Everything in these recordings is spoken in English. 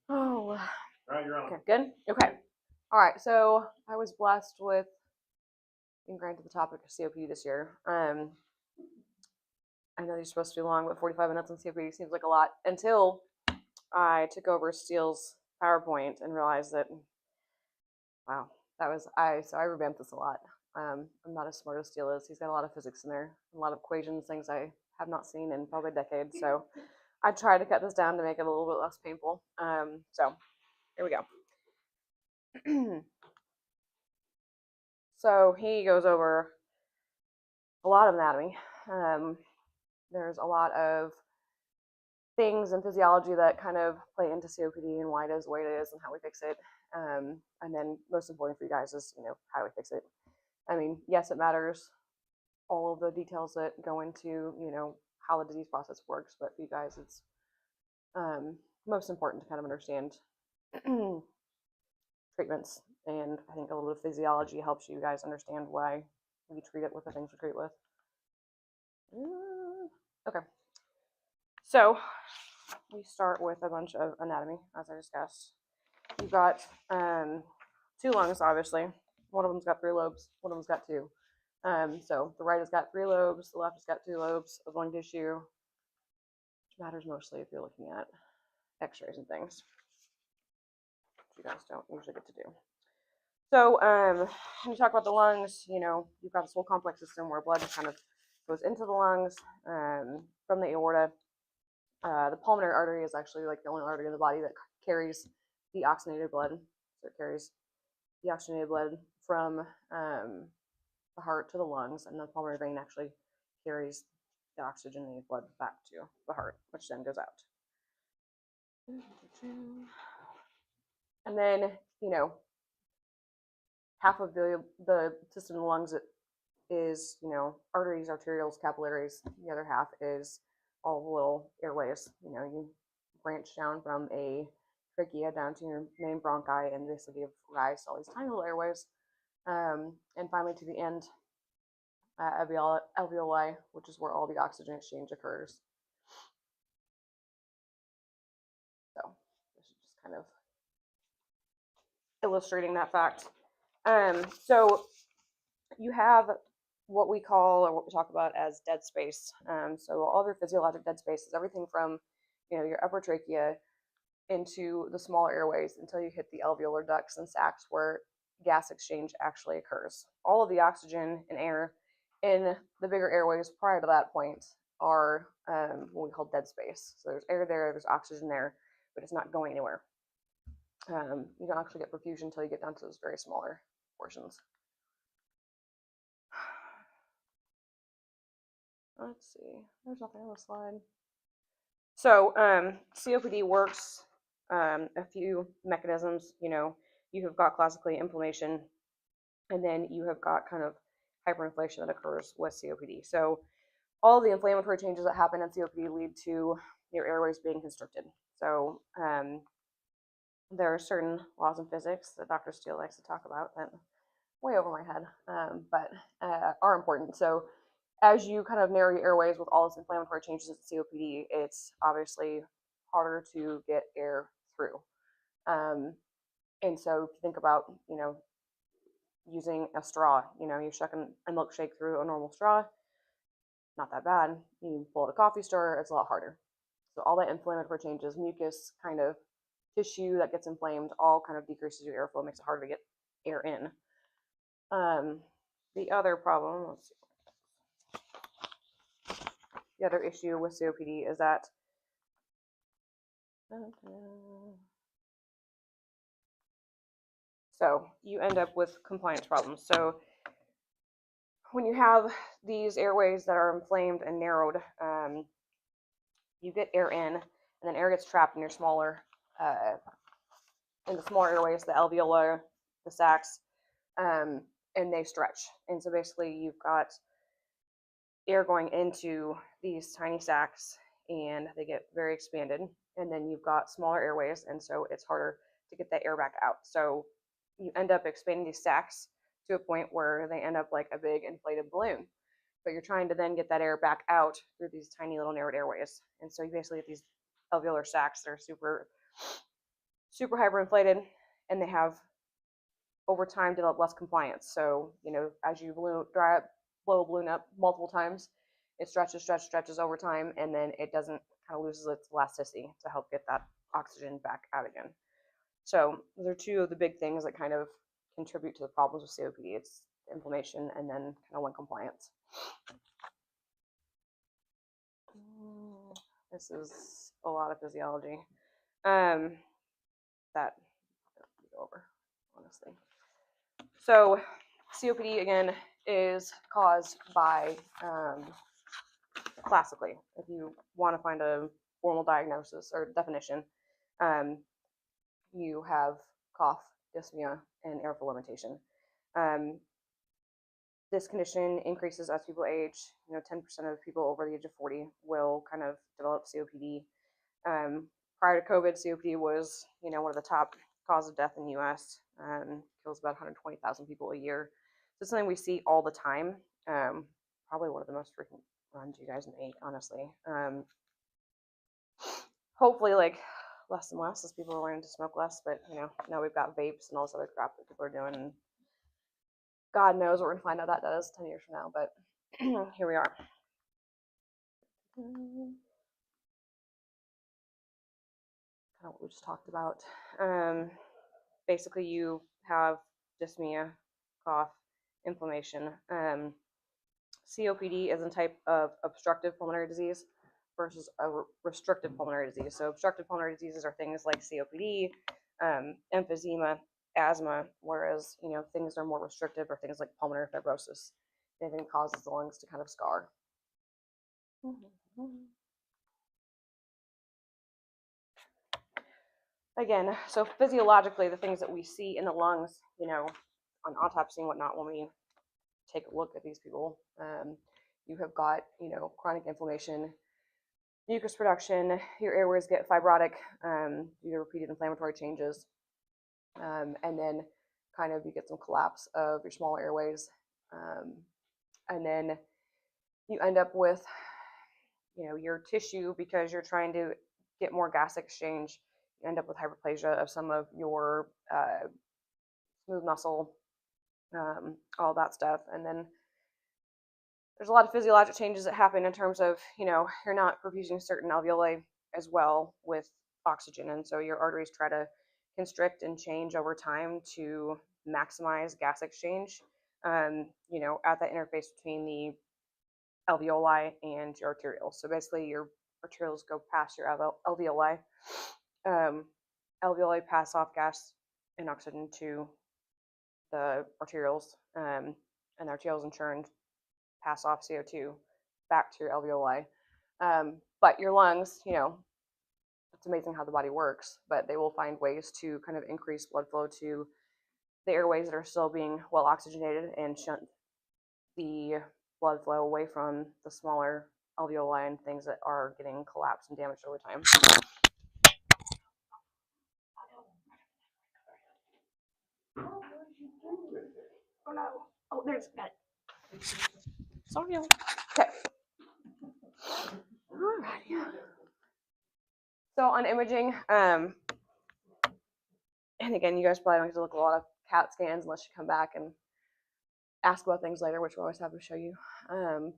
Oh. All right, you're on. Okay, good? Okay. All right, so I was blessed with being granted the topic of COPD this year. I know you're supposed to be long, but 45 minutes on COPD seems like a lot until I took over Steele's PowerPoint and realized that, wow, so I revamped this a lot. I'm not as smart as Steele is. He's got a lot of physics in there, a lot of equations, things I have not seen in probably decades. So I tried to cut this down to make it a little bit less painful. So here we go. So he goes over a lot of anatomy. There's a lot of things in physiology that kind of play into COPD and why it is the way it is and how we fix it. And then most important for you guys is, how we fix it. I mean, yes, it matters, all of the details that go into, how the disease process works, but for you guys, it's most important to kind of understand treatments. And I think a little bit of physiology helps you guys understand why we treat it with the things we treat with. Okay. So we start with a bunch of anatomy, as I discussed. You've got 2 lungs, obviously. One of them's got 3 lobes, one of them's got 2. So the right has got 3 lobes, the left has got 2 lobes of lung tissue, which matters mostly if you're looking at x-rays and things, which you guys don't usually get to do. So when you talk about the lungs, you've got this whole complex system where blood kind of goes into the lungs from the aorta. The pulmonary artery is actually like the only artery in the body that carries the oxygenated blood. So it carries the oxygenated blood from the heart to the lungs, and the pulmonary vein actually carries the oxygenated blood back to the heart, which then goes out. And then, half of the system in the lungs is, arteries, arterioles, capillaries. The other half is all the little airways. You branch down from a trachea down to your main bronchi, and this will give rise to all these tiny little airways. And finally to the end, alveoli, which is where all the oxygen exchange occurs. So this is just kind of illustrating that fact. So you have what we call, or what we talk about as dead space. So all of your physiologic dead space is everything from, your upper trachea into the smaller airways until you hit the alveolar ducts and sacs where gas exchange actually occurs. All of the oxygen and air in the bigger airways prior to that point are what we call dead space. So there's air there, there's oxygen there, but it's not going anywhere. You don't actually get perfusion until you get down to those very smaller portions. Let's see, there's nothing on the slide. So COPD works a few mechanisms. You have got classically inflammation, and then you have got kind of hyperinflation that occurs with COPD. So all the inflammatory changes that happen in COPD lead to your airways being constricted. So there are certain laws in physics that Dr. Steele likes to talk about that way over my head, but are important. So as you kind of narrow your airways with all this inflammatory changes in COPD, it's obviously harder to get air through. And so if you think about, using a straw, you're shucking a milkshake through a normal straw, not that bad. You pull out a coffee stirrer, it's a lot harder. So all that inflammatory changes, mucus, kind of tissue that gets inflamed, all kind of decreases your airflow, makes it harder to get air in. The other problem, let's see. The other issue with COPD is that so you end up with compliance problems. So when you have these airways that are inflamed and narrowed, you get air in, and then air gets trapped in your smaller, in the smaller airways, the alveoli, the sacs, and they stretch. And so basically you've got air going into these tiny sacs, and they get very expanded. And then you've got smaller airways, and so it's harder to get that air back out. So you end up expanding these sacs to a point where they end up like a big inflated balloon, but you're trying to then get that air back out through these tiny little narrowed airways. And so you basically get these alveolar sacs that are super, super hyperinflated, and they have over time develop less compliance. So, as you blow a balloon up multiple times, it stretches over time, and then it doesn't kind of loses its elasticity to help get that oxygen back out again. So those are two of the big things that kind of contribute to the problems with COPD. It's inflammation and then kind of lung compliance. This is a lot of physiology that I'll go over, honestly. So COPD, again, is caused by, classically, if you want to find a formal diagnosis or definition, you have cough, dyspnea, and airflow limitation. This condition increases as people age. 10% of people over the age of 40 will kind of develop COPD. Prior to COVID, COPD was, one of the top causes of death in the U.S. Kills about 120,000 people a year. So it's something we see all the time. Probably one of the most frequent runs you guys make, honestly. Hopefully, less and less as people are learning to smoke less. But now we've got vapes and all this other crap that people are doing, and God knows what we're gonna find out that does 10 years from now. But here we are. Kind of what we just talked about. Basically, you have dyspnea, cough, inflammation. COPD is a type of obstructive pulmonary disease versus a restrictive pulmonary disease. So obstructive pulmonary diseases are things like COPD, emphysema, asthma, whereas things that are more restrictive are things like pulmonary fibrosis. Anything that causes the lungs to kind of scar. Again, so physiologically, the things that we see in the lungs, on autopsy and whatnot, when we take a look at these people, you have got, chronic inflammation, mucus production, your airways get fibrotic due to repeated inflammatory changes, and then kind of you get some collapse of your small airways, and then you end up with, your tissue, because you're trying to get more gas exchange, you end up with hyperplasia of some of your smooth muscle, all that stuff. And then there's a lot of physiologic changes that happen in terms of, you're not perfusing certain alveoli as well with oxygen. And so your arteries try to constrict and change over time to maximize gas exchange, at that interface between the alveoli and your arterioles. So basically your arterioles go past your alveoli. Alveoli pass off gas and oxygen to the arterioles, and the arterioles in turn pass off CO2 back to your alveoli. But your lungs, it's amazing how the body works, but they will find ways to kind of increase blood flow to the airways that are still being well oxygenated and shunt the blood flow away from the smaller alveoli and things that are getting collapsed and damaged over time. Oh no. Oh, there's that. Sorry. Okay. Alrighty. So on imaging, and again, you guys probably don't get to look at a lot of CAT scans unless you come back and ask about things later, which we're always happy to show you.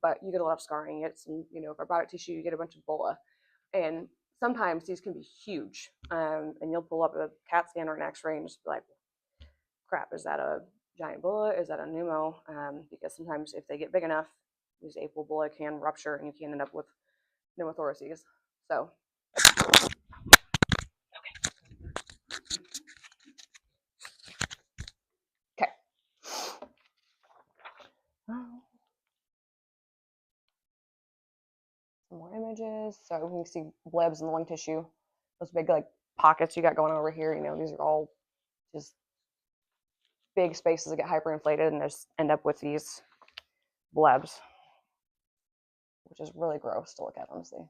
But you get a lot of scarring. You get some, fibrotic tissue. You get a bunch of bulla, and sometimes these can be huge. And you'll pull up a CAT scan or an X-ray and just be like, "Crap, is that a giant bulla? Is that a pneumo?" Because sometimes if they get big enough, these apical bulla can rupture, and you can end up with pneumothoraces. So. Okay. Some more images. So you can see blebs in the lung tissue. Those big pockets you got going over here. These are all just big spaces that get hyperinflated and just end up with these blebs, which is really gross to look at, honestly.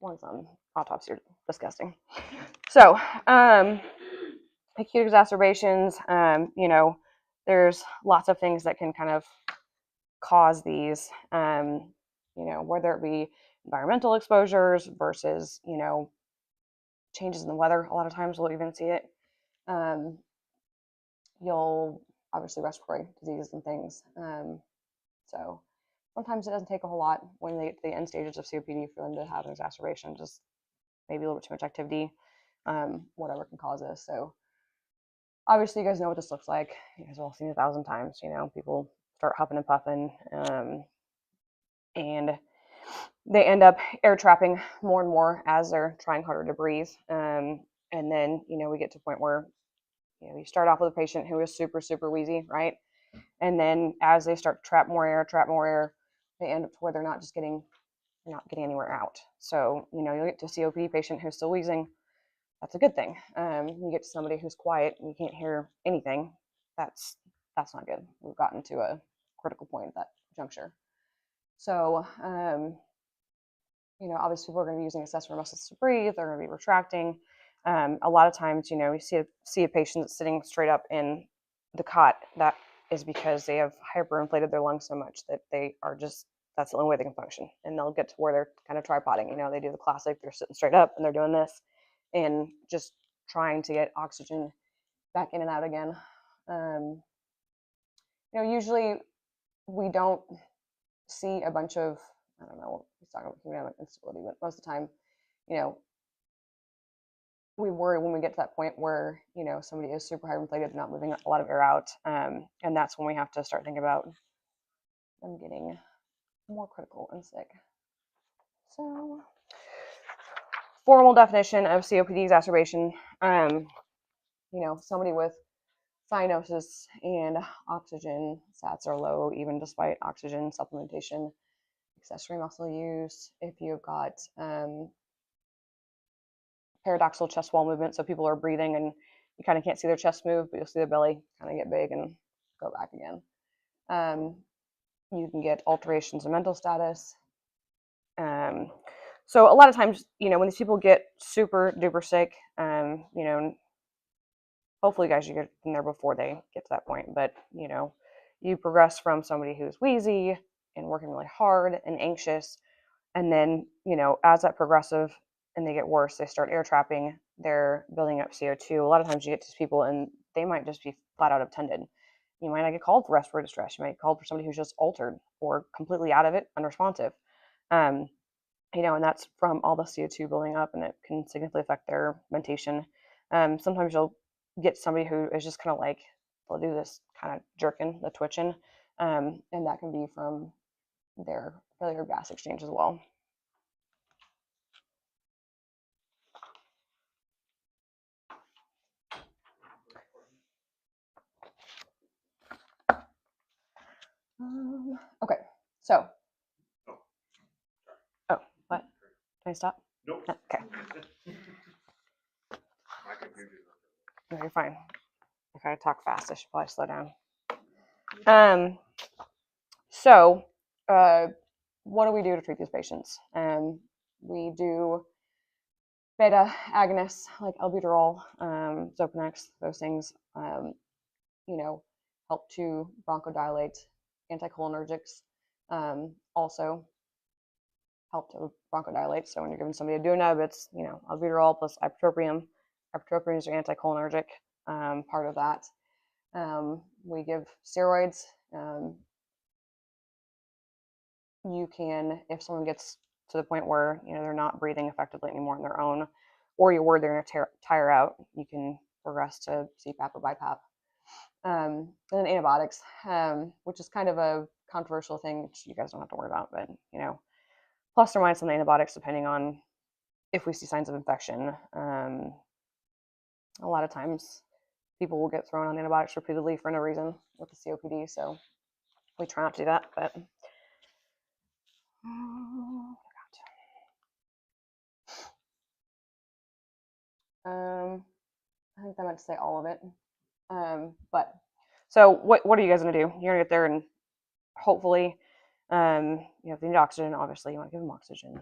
Ones on autopsy are disgusting. So, acute exacerbations, there's lots of things that can kind of cause these, whether it be environmental exposures versus, changes in the weather. A lot of times we'll even see it. You'll obviously respiratory diseases and things. So sometimes it doesn't take a whole lot when they get to the end stages of COPD for them to have an exacerbation, just maybe a little bit too much activity, whatever can cause this. So obviously you guys know what this looks like. You guys have all seen it 1,000 times, people start huffing and puffing, and they end up air trapping more and more as they're trying harder to breathe. And then, we get to a point where, you start off with a patient who is super, super wheezy, right? And then as they start to trap more air, they end up to where they're not getting anywhere out. So, you'll get to a COPD patient who's still wheezing. That's a good thing. You get to somebody who's quiet and you can't hear anything. That's not good. We've gotten to a critical point at that juncture. So, obviously people are going to be using accessory muscles to breathe. They're going to be retracting. A lot of times, you see a patient that's sitting straight up in the cot. That is because they have hyperinflated their lungs so much that they are that's the only way they can function. And they'll get to where they're kind of tripoding. They do the classic, they're sitting straight up and they're doing this and just trying to get oxygen back in and out again. Usually we don't see a bunch of, I don't know, he's talking about hemodynamic instability, but most of the time, we worry when we get to that point where, somebody is super hyperinflated, not moving a lot of air out. And that's when we have to start thinking about them getting more critical and sick. So, formal definition of COPD exacerbation, somebody with cyanosis and oxygen sats are low, even despite oxygen supplementation, accessory muscle use. If you've got paradoxical chest wall movement, so people are breathing and you kind of can't see their chest move, but you'll see their belly kind of get big and go back again. You can get alterations in mental status. So a lot of times, when these people get super duper sick, hopefully guys, you get in there before they get to that point, but you progress from somebody who's wheezy and working really hard and anxious, and then as that progressive and they get worse, they start air trapping, they're building up CO2. A lot of times you get to people and they might just be flat out obtended. You might not get called for respiratory distress. You might get called for somebody who's just altered or completely out of it, unresponsive. And that's from all the CO2 building up, and it can significantly affect their mentation. Sometimes you'll get somebody who is just kind of like, they'll do this kind of jerking, the twitching, and that can be from their failure of gas exchange as well. Okay, so, what? Can I stop? Nope. Okay. No, you're fine. If I talk fast, I should probably slow down. So, what do we do to treat these patients? We do beta agonists like albuterol, Xopenex, those things, help to bronchodilate. Anticholinergics also help to bronchodilate. So when you're giving somebody a DO, it's, albuterol plus ipratropium. Ipratropium is your anticholinergic part of that. We give steroids. You can, if someone gets to the point where, they're not breathing effectively anymore on their own, or you're worried they're going to tire out, you can progress to CPAP or BiPAP. And then antibiotics, which is kind of a controversial thing, which you guys don't have to worry about, but, plus or minus on the antibiotics, depending on if we see signs of infection. A lot of times people will get thrown on antibiotics repeatedly for no reason with the COPD, so we try not to do that, but I think I meant to say all of it. But so what are you guys gonna do? You're gonna get there and hopefully, if they need oxygen, obviously you want to give them oxygen.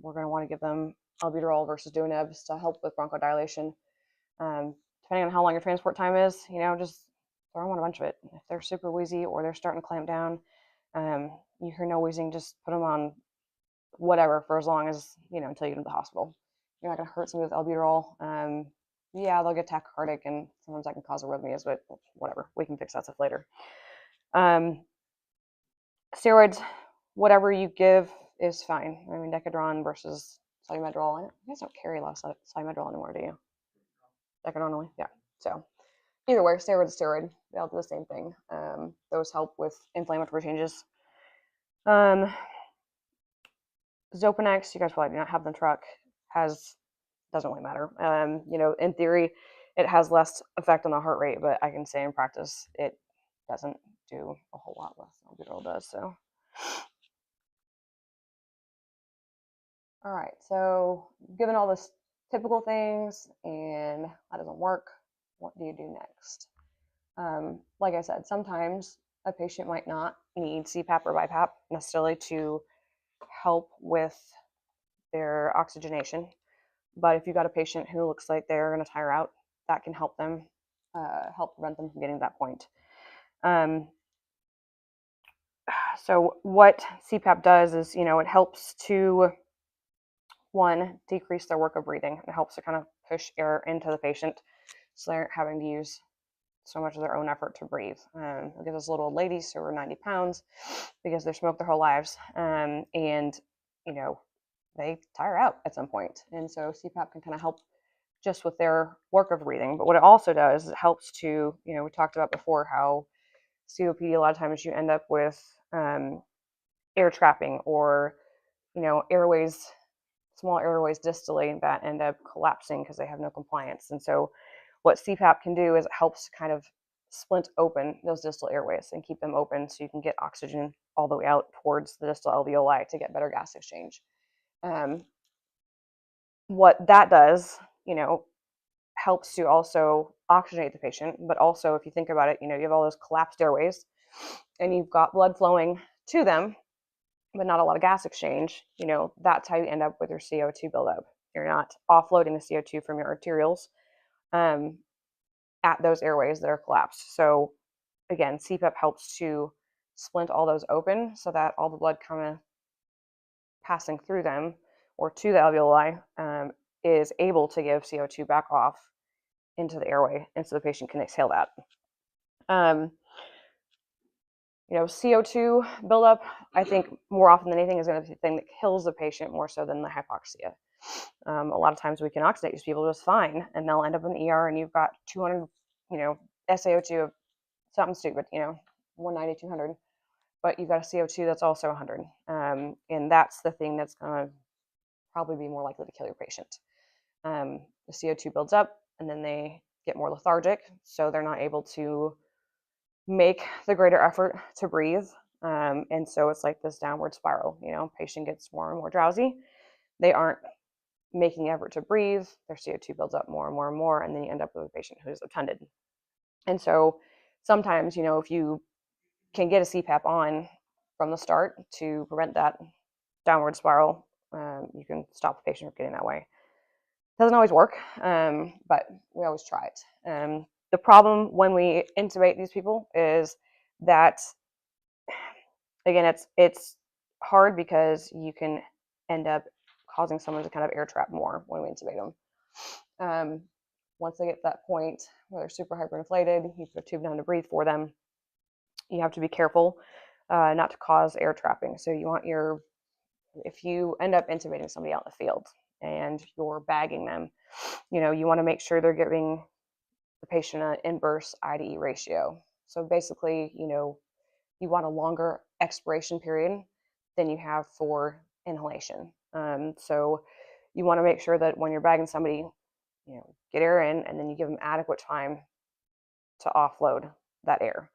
We're gonna want to give them albuterol versus DO to help with bronchodilation. Depending on how long your transport time is, just throw them on a bunch of it. If they're super wheezy or they're starting to clamp down, you hear no wheezing, just put them on whatever for as long as, until you get to the hospital. You're not going to hurt somebody with albuterol. Yeah, they'll get tachycardic and sometimes that can cause arrhythmias, but whatever. We can fix that stuff later. Steroids, whatever you give is fine. I mean, Decadron versus Solumedrol. You guys don't carry a lot of Solumedrol anymore, do you? Decadron only? Yeah. So either way, steroid is steroid. They all do the same thing. Those help with inflammatory changes. Zopinex, you guys probably do not have the truck, doesn't really matter. In theory, it has less effect on the heart rate, but I can say in practice, it doesn't do a whole lot less than albuterol does. So, all right. So, given all this typical things and that doesn't work, what do you do next? Like I said, sometimes a patient might not need CPAP or BiPAP necessarily to help with their oxygenation. But if you've got a patient who looks like they're going to tire out, that can help them, help prevent them from getting to that point. So what CPAP does is, it helps to, one, decrease their work of breathing. It helps to kind of push air into the patient so they aren't having to use so much of their own effort to breathe. Look at those little old ladies who are 90 pounds because they smoked their whole lives. And, they tire out at some point. And so CPAP can kind of help just with their work of breathing. But what it also does is it helps to, we talked about before how COPD, a lot of times you end up with air trapping or, airways, small airways distally that end up collapsing because they have no compliance. And so what CPAP can do is it helps to kind of splint open those distal airways and keep them open so you can get oxygen all the way out towards the distal alveoli to get better gas exchange. What that does, helps to also oxygenate the patient, but also if you think about it, you have all those collapsed airways and you've got blood flowing to them, but not a lot of gas exchange, that's how you end up with your CO2 buildup. You're not offloading the CO2 from your arterioles at those airways that are collapsed. So again, CPAP helps to splint all those open so that all the blood kind of passing through them or to the alveoli is able to give CO2 back off into the airway, and so the patient can exhale that. CO2 buildup, I think more often than anything is going to be the thing that kills the patient more so than the hypoxia. A lot of times we can oxygenate these people just fine, and they'll end up in the ER, and you've got 200, SaO2 of something stupid, 190, 200, but you've got a CO2 that's also 100, and that's the thing that's going to probably be more likely to kill your patient. The CO2 builds up, and then they get more lethargic, so they're not able to make the greater effort to breathe. And so it's like this downward spiral, patient gets more and more drowsy. They aren't making effort to breathe. Their CO2 builds up more and more and more, and then you end up with a patient who's obtunded. And so sometimes, if you can get a CPAP on from the start to prevent that downward spiral, you can stop the patient from getting that way. Doesn't always work, but we always try it. The problem when we intubate these people is that, again, it's hard because you can end up causing someone to kind of air trap more when we intubate them. Once they get to that point where they're super hyperinflated, you put a tube down to breathe for them. You have to be careful not to cause air trapping. So if you end up intubating somebody out in the field and you're bagging them, you want to make sure they're giving the patient an inverse I/E ratio. So basically, you want a longer expiration period than you have for inhalation. So you want to make sure that when you're bagging somebody, get air in, and then you give them adequate time to offload that air.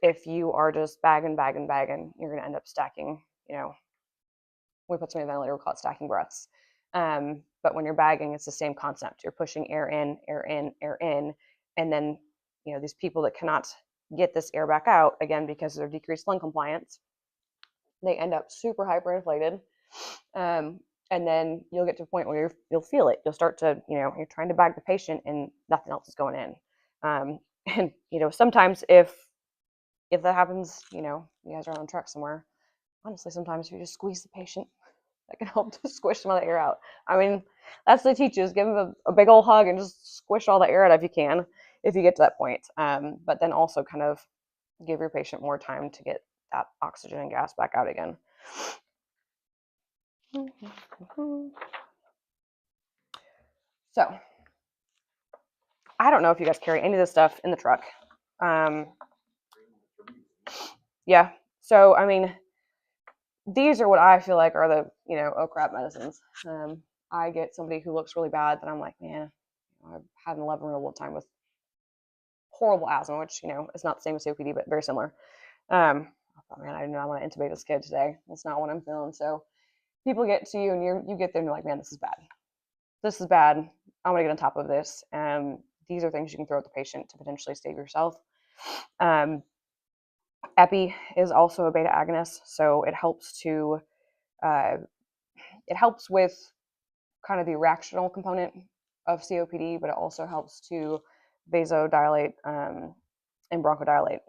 If you are just bagging, you're going to end up stacking, we put something in the ventilator, we call it stacking breaths. But when you're bagging, it's the same concept. You're pushing air in, and then, these people that cannot get this air back out, again, because of their decreased lung compliance, they end up super hyperinflated. And then you'll get to a point where you'll feel it. You'll start to, you're trying to bag the patient and nothing else is going in. And, you know, sometimes if that happens, you know, you guys are on a truck somewhere, honestly, sometimes if you just squeeze the patient, that can help to squish some of the air out. I mean, that's what they teach you, is give them a big old hug and just squish all the air out if you can, if you get to that point. But then also kind of give your patient more time to get that oxygen and gas back out again. So, I don't know if you guys carry any of this stuff in the truck. Yeah. So, I mean, these are what I feel like are the, you know, oh crap medicines. I get somebody who looks really bad that I'm like, man, I've had an 11-year-old time with horrible asthma, which, you know, is not the same as COPD, but very similar. I thought, man, I do not want to intubate this kid today. That's not what I'm feeling. So people get to you and you get there and you're like, man, this is bad. This is bad. I'm going to get on top of this. These are things you can throw at the patient to potentially save yourself. Epi is also a beta agonist, so it helps to, it helps with kind of the reactional component of COPD, but it also helps to vasodilate and bronchodilate.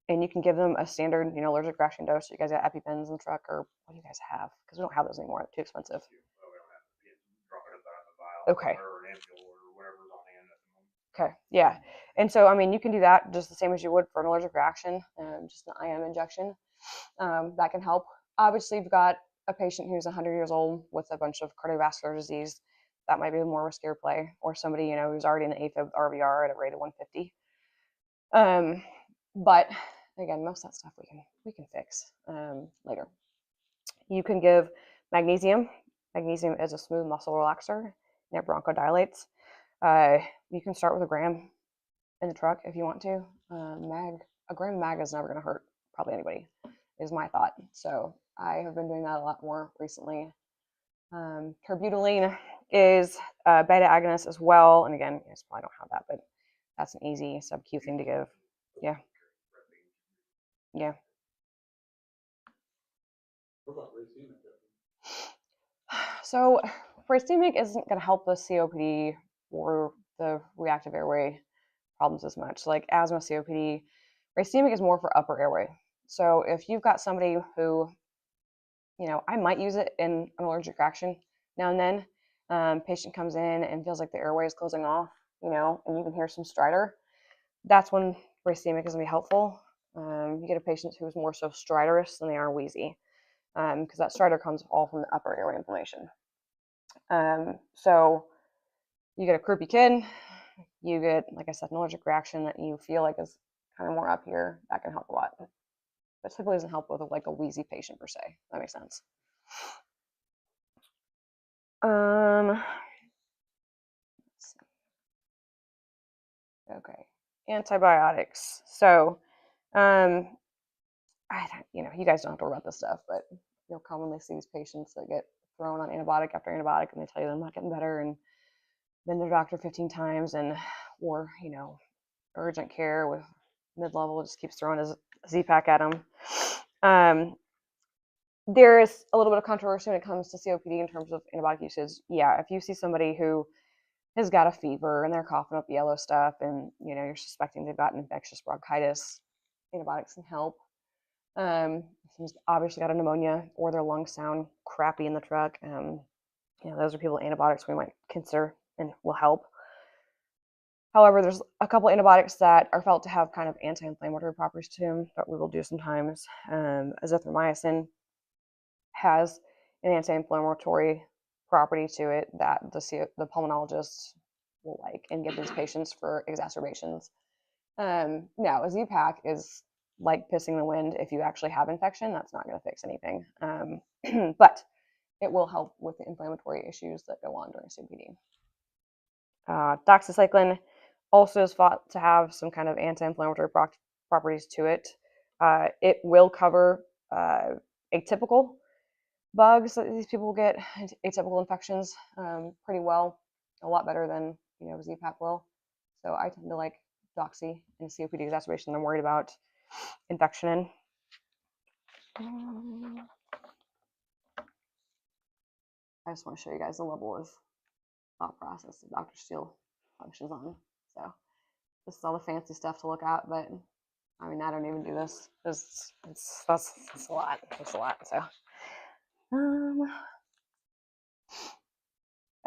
And you can give them a standard, you know, allergic reaction dose. You guys got EpiPens in the truck, or what do you guys have? Because we don't have those anymore. They're too expensive. Okay. Okay, yeah. And so, I mean, you can do that just the same as you would for an allergic reaction, just an IM injection. That can help. Obviously, you've got a patient who's 100 years old with a bunch of cardiovascular disease. That might be more riskier play, or somebody, you know, who's already in the AFib RVR at a rate of 150. But again, most of that stuff we can fix later. You can give magnesium. Magnesium is a smooth muscle relaxer, and it bronchodilates. You can start with a gram in the truck if you want to. A gram of mag is never going to hurt probably anybody, is my thought. So I have been doing that a lot more recently. Terbutaline is a beta agonist as well. And again, you guys probably don't have that, but that's an easy sub-Q thing to give. Yeah. Yeah. So racemic isn't going to help with COPD or the reactive airway problems as much. Like asthma, COPD, racemic is more for upper airway. So if you've got somebody who, you know, I might use it in an allergic reaction now and then. Patient comes in and feels like the airway is closing off, you know, and you can hear some stridor. That's when racemic is going to be helpful. You get a patient who's more so stridorous than they are wheezy, because that stridor comes all from the upper airway inflammation. So you get a croupy kid, you get, like I said, an allergic reaction that you feel like is kind of more up here. That can help a lot, but typically doesn't help with like a wheezy patient per se. That makes sense. Okay, antibiotics. So, you know, you guys don't have to worry about this stuff, but you'll commonly see these patients that get thrown on antibiotic after antibiotic, and they tell you they're not getting better, and then their doctor 15 times, and or you know, urgent care with mid-level just keeps throwing a Z-Pack at them. There is a little bit of controversy when it comes to COPD in terms of antibiotic usage. Yeah, if you see somebody who has got a fever and they're coughing up yellow stuff, and you know you're suspecting they've got infectious bronchitis, antibiotics can help. Someone's obviously got a pneumonia or their lungs sound crappy in the truck. You know, those are people antibiotics we might consider and will help. However, there's a couple antibiotics that are felt to have kind of anti-inflammatory properties to them that we will do sometimes. Azithromycin has an anti-inflammatory property to it that the pulmonologists will like and give these patients for exacerbations. Now, a Z-Pack is like pissing in the wind. If you actually have infection, that's not going to fix anything. But it will help with the inflammatory issues that go on during COPD. Doxycycline also is thought to have some kind of anti-inflammatory properties to it. It will cover atypical bugs that these people get, atypical infections, pretty well, a lot better than, you know, Z-Pack will. So I tend to like doxy and COPD exacerbation. I'm worried about infection in. I just want to show you guys the level of thought process that Dr. Steele functions on. So This is all the fancy stuff to look at, but I mean, I don't even do this because that's a lot. It's a lot. So,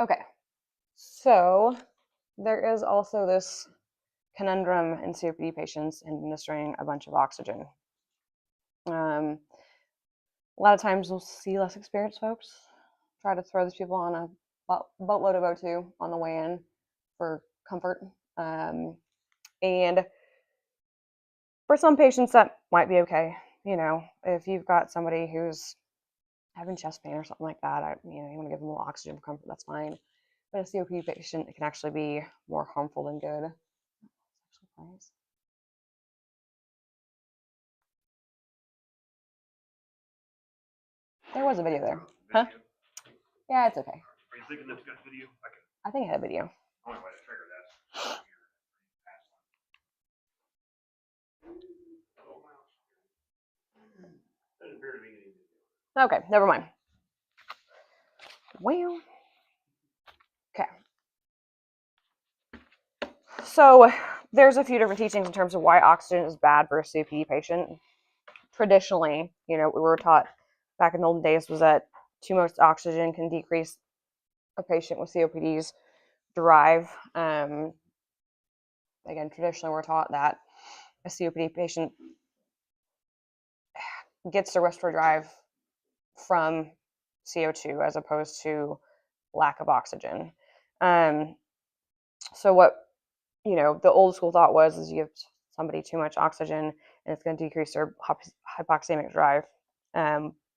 okay. So there is also this conundrum in COPD patients administering a bunch of oxygen. A lot of times we'll see less experienced folks try to throw these people on a boatload of O2 on the way in for comfort. And for some patients that might be okay. You know, if you've got somebody who's having chest pain or something like that, you want to give them a little oxygen for comfort, that's fine. But a COPD patient, it can actually be more harmful than good. There was a video there. Huh? Yeah, it's okay. Are you thinking that's got video? I think I had a video. I want to trigger that. Doesn't appear to be any video. Okay, never mind. Well, okay. So there's a few different teachings in terms of why oxygen is bad for a COPD patient. Traditionally, what we were taught back in the olden days was that too much oxygen can decrease a patient with COPD's drive. Again, traditionally we're taught that a COPD patient gets their respiratory drive from CO2 as opposed to lack of oxygen. So what the old school thought is you give somebody too much oxygen and it's going to decrease their hypoxemic drive.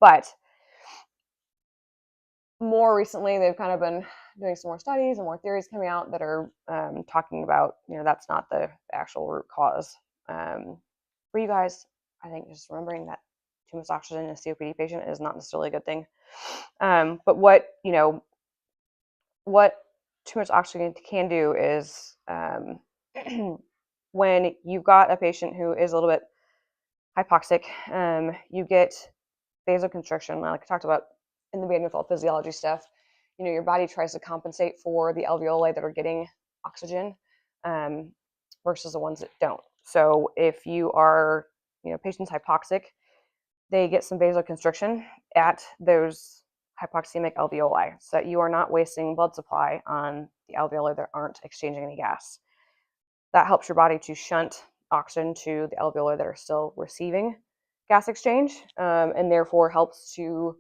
But more recently, they've kind of been doing some more studies and more theories coming out that are talking about, that's not the actual root cause. For you guys, I think just remembering that too much oxygen in a COPD patient is not necessarily a good thing. But what too much oxygen can do is when you've got a patient who is a little bit hypoxic, you get vasoconstriction, like I talked about in the beginning with all physiology stuff. Your body tries to compensate for the alveoli that are getting oxygen versus the ones that don't. So if you are, patient's hypoxic, they get some vasoconstriction at those hypoxemic alveoli so that you are not wasting blood supply on the alveoli that aren't exchanging any gas. That helps your body to shunt oxygen to the alveoli that are still receiving gas exchange, and therefore helps to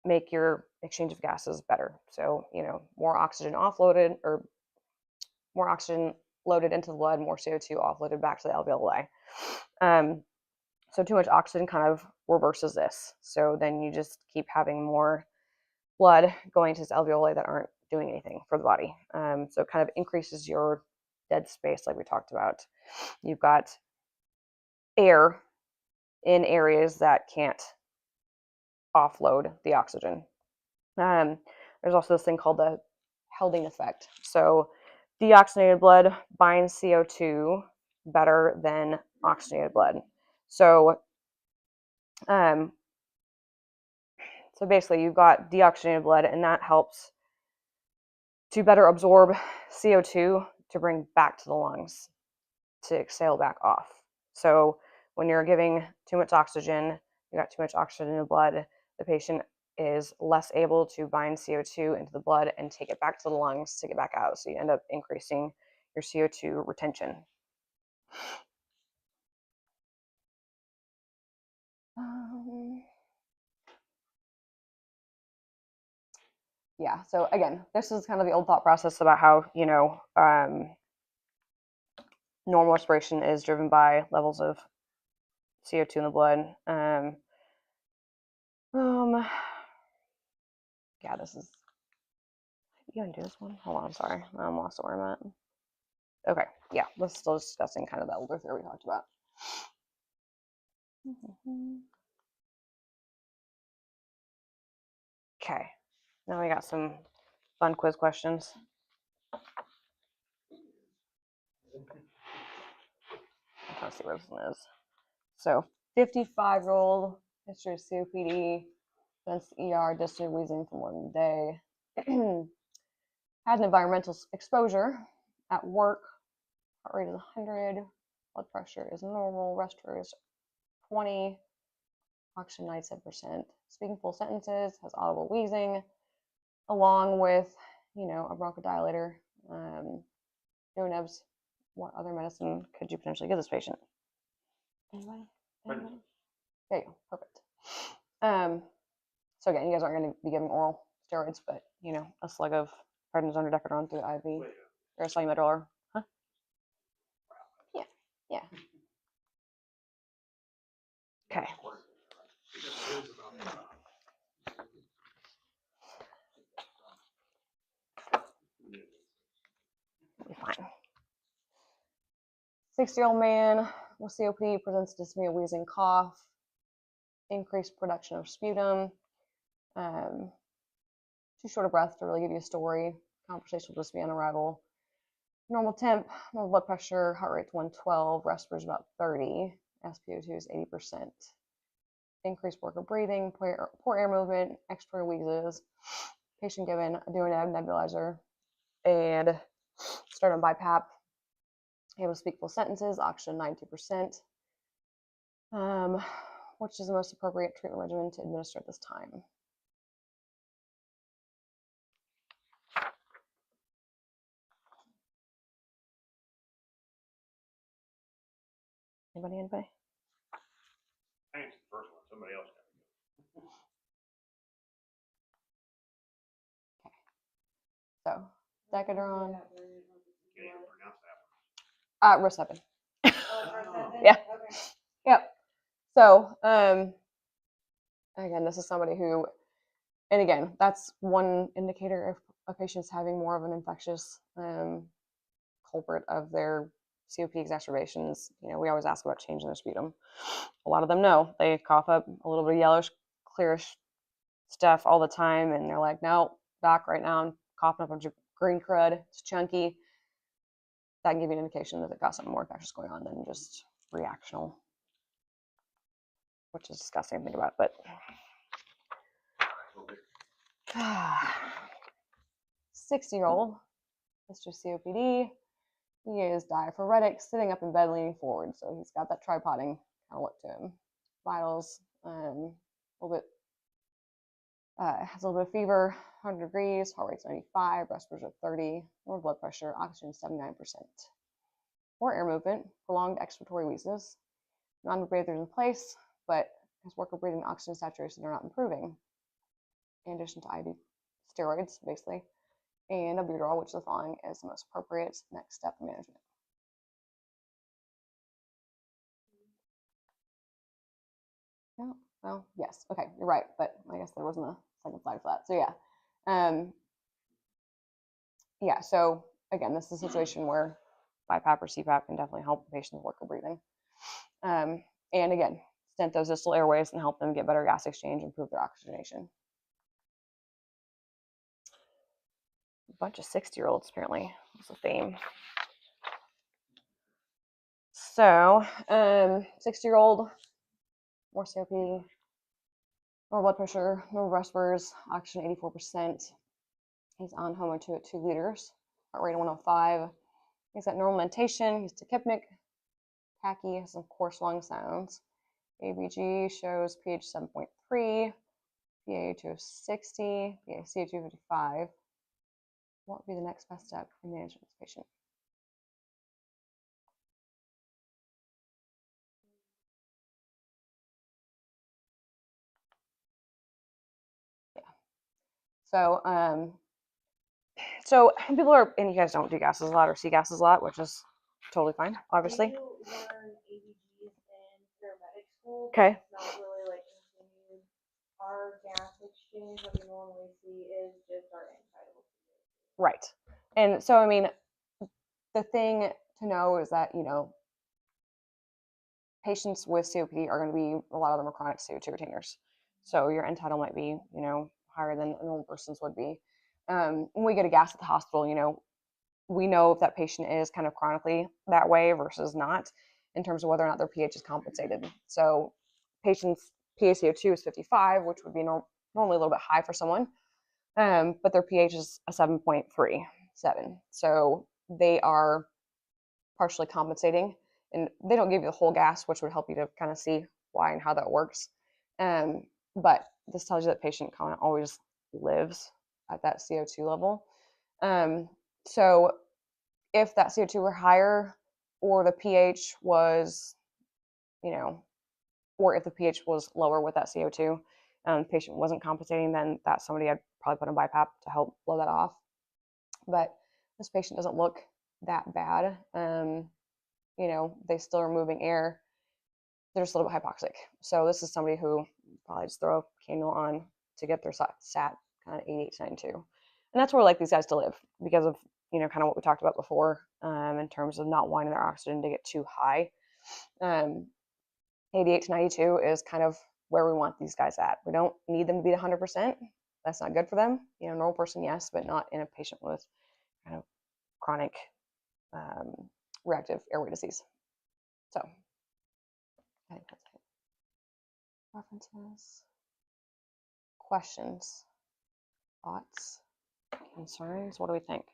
make your exchange of gases better. So, more oxygen offloaded or more oxygen loaded into the blood, more CO2 offloaded back to the alveoli. So too much oxygen kind of reverses this. So then you just keep having more blood going to this alveoli that aren't doing anything for the body. So it kind of increases your dead space like we talked about. You've got air in areas that can't offload the oxygen. There's also this thing called the Helding effect. So deoxygenated blood binds CO2 better than oxygenated blood. So basically you've got deoxygenated blood, and that helps to better absorb CO2 to bring back to the lungs to exhale back off. So when you're giving too much oxygen, you got too much oxygen in the blood, the patient is less able to bind CO2 into the blood and take it back to the lungs to get back out. So you end up increasing your CO2 retention. Yeah, so again, this is kind of the old thought process about how, normal respiration is driven by levels of CO2 in the blood. Yeah, this is, you gonna do this one? Hold on, I'm sorry. I'm lost where I'm at. Okay, yeah, we're still discussing kind of the older theory we talked about. Okay, now we got some fun quiz questions. Let's see where this one is. So, 55-year-old, history of COPD, since ER, dyspnea, wheezing for more than a day. Had an environmental exposure at work heart rate is 100, blood pressure is normal, respiratory is 20, oxygen 97%, speaking full sentences, has audible wheezing, along with, you know, a bronchodilator. Joe Nebs, what other medicine could you potentially give this patient? Anybody? Anybody? There you go. Perfect. So again, you guys aren't going to be giving oral steroids, but, you know, a slug of prednisone or decadron through the IV or a salmeterol. Huh? Yeah. Yeah. Okay. Be fine. 60-year-old man with COPD presents dyspnea, wheezing, cough, increased production of sputum, too short of breath to really give you a story. Conversation will just be on arrival. Normal temp, normal blood pressure, heart rate 112, respiratory is about 30, SpO2 is 80%. Increased work of breathing, poor air movement, expiratory wheezes. Patient given a DO nebulizer and start on BiPAP. Able to speak full sentences, oxygen 92%. Which is the most appropriate treatment regimen to administer at this time? Anybody? I think it's the first one. Somebody else got Okay. to go. So, decadron. Can't even pronounce that one. Rosepin. Oh. Yeah. Okay. Yep. So, again, this is somebody who, and again, that's one indicator if a patient's having more of an infectious culprit of their COPD exacerbations. You know, we always ask about changing their sputum. A lot of them know. They cough up a little bit of yellowish, clearish stuff all the time, and they're like, no, doc, right now I'm coughing up a bunch of green crud. It's chunky. That can give you an indication that they've got something more infectious going on than just reactional, which is disgusting to think about, but 60-year-old Mr. COPD. He is diaphoretic, sitting up in bed, leaning forward. So he's got that tripoding kind of look to him. Vitals, a little bit, has a little bit of fever, 100 degrees, heart rate's 95, respiratory 30, normal blood pressure, oxygen 79%. More air movement, prolonged expiratory wheezes, non-rebreathers in place, but his work of breathing oxygen saturation are not improving. In addition to IV steroids, basically, and albuterol, which the following is the most appropriate next step in management. Yeah, well, yes, okay, you're right, but I guess there wasn't a second slide for that. So yeah, yeah. So again, this is a situation where BiPAP or CPAP can definitely help the patient's work of breathing, and again, stent those distal airways and help them get better gas exchange, improve their oxygenation. A bunch of 60-year-olds apparently is the theme. So 60-year-old, more COPD, normal blood pressure, normal respirators, oxygen 84%. He's on HOMO2 at 2 liters, heart rate 105. He's got normal mentation, he's tachypnic, tachy, has some coarse lung sounds. ABG shows pH 7.3, PaO2 of 60, PaCO2 55. What would be the next best step in managing this patient? Yeah. So people are, and you guys don't do gases a lot or see gases a lot, which is totally fine, obviously. We learn ABGs in paramedic school. Okay. It's not really like continued. Our gas exchange that we normally see is just our entitled. Right. And so, I mean, the thing to know is that, you know, patients with COPD are going to be, a lot of them are chronic CO2 retainers. So your end tidal might be, you know, higher than a normal person's would be. When we get a gas at the hospital, you know, we know if that patient is kind of chronically that way versus not in terms of whether or not their pH is compensated. So patients' PaCO2 is 55, which would be normally a little bit high for someone, but their pH is a 7.37. So they are partially compensating. And they don't give you the whole gas, which would help you to kind of see why and how that works. But this tells you that patient kind of always lives at that CO2 level. So if that CO2 were higher, or the pH was, or if the pH was lower with that CO2, and the patient wasn't compensating, then that's somebody I'd probably put in BiPAP to help blow that off. But this patient doesn't look that bad. They still are moving air. They're just a little bit hypoxic. So this is somebody who probably just throw a cannula on to get their sat kind of 88 to 92. And that's where we like these guys to live because of, kind of what we talked about before in terms of not wanting their oxygen to get too high. 88 to 92 is kind of where we want these guys at. We don't need them to be at 100%. That's not good for them. Normal person, yes, but not in a patient with kind of chronic reactive airway disease. So, I think that's it. References, questions, thoughts, concerns. What do we think?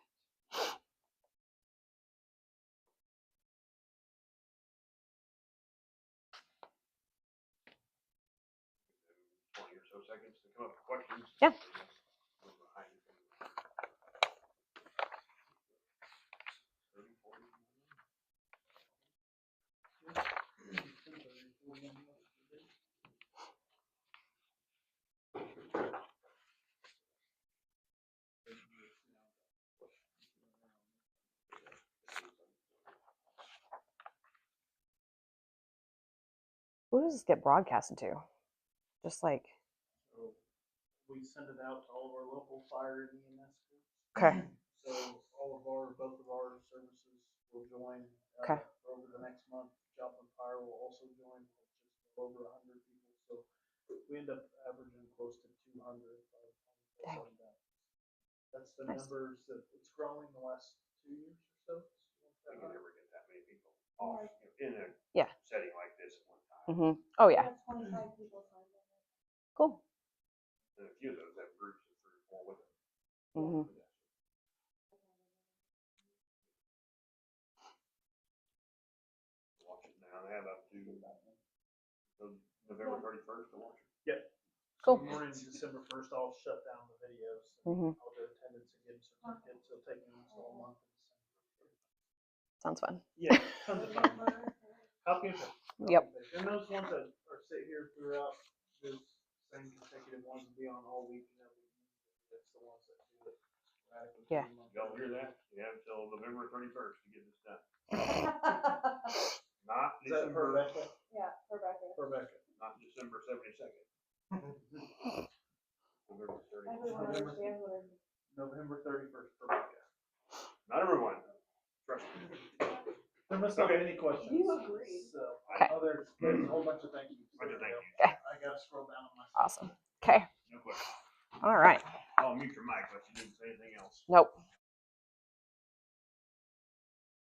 So seconds to come up with questions. Yeah. Who does this get broadcasted to? Just like. So we send it out to all of our local fire and EMS groups. Okay. So both of our services will join. Okay. Over the next month, Joplin Fire will also join, which is over 100 people. So we end up averaging close to 200. That's the Nice. numbers that it's growing the last 2 years or so. I can never get that many people off in a setting like this at one time. Mm-hmm. Oh yeah. 25 people signed up. Cool. And a few of those have groups of 3 or 4 with them. Mm-hmm. Watch it now. They have up to November 31st to watch it. Yep. Cool. So morning December 1st, I'll shut down the videos. Mm-hmm. I'll do attendance and give certificates. It'll take me until a month in December. Sounds fun. Yeah, tons of fun. How can Yep. And those ones that are sit here throughout this same consecutive ones will be on all week and every week. That's the ones that do it radically. Yeah. Y'all hear that? You have until November 31st to get this done. Not Is that December. Rebecca? Yeah, Rebecca. Rebecca. Not December 72nd. November 30th. Everyone understands what it is. November 31st, Rebecca. Not everyone. Trust me. There must not be any questions. You agreed. So, Okay. there's a whole bunch of thank yous. Bunch of thank yous. Okay. I gotta scroll down on my. Awesome. Okay. No question. All right. I'll mute your mic, but you didn't say anything else. Nope.